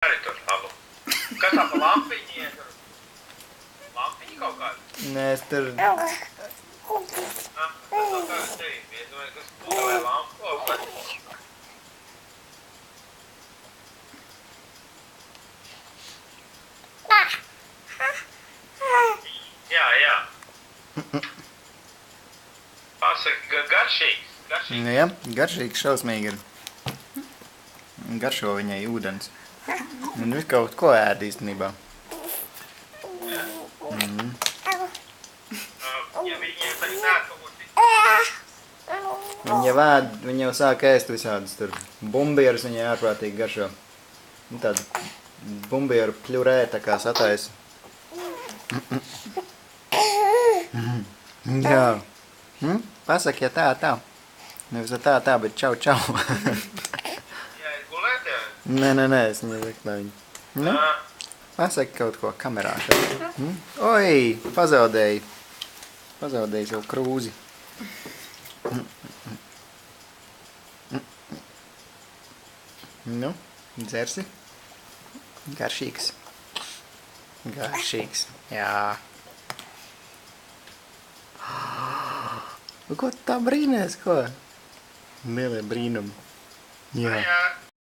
Arī tur labu. Kas tā pa lampiņi iet? Lampiņi kaut kādu? Nē, es tur... Tas kaut kāds tevi. Es domāju, kas pūlē lampu kaut kādu. Jā. Pasaka, garšīgs. Nu jā, garšīgs šausmīgi ir. Garšo viņai ūdens. Un viss kaut ko ēd īstenībā. Ja viņiem tagad nāk kaut ko citu. Viņa jau sāk ēst visādas tur bumbierus, viņai ārprātīgi garšo. Tāda bumbieru pļurē tā kā sataisa. Jā. Pasaki, ja tā. Nevis tā, bet čau. Jā, gulēt jau. Nē, es viņai saku, lai viņa. Nu, pasaki kaut ko kamerā. Oi, pazaudēji. Pazaudēji savu krūzi. Nu, dzersi? Garšīgs. Garšīgs, jā. Ko tu tā brīnēs, ko? Lielie brīnumi. Jā.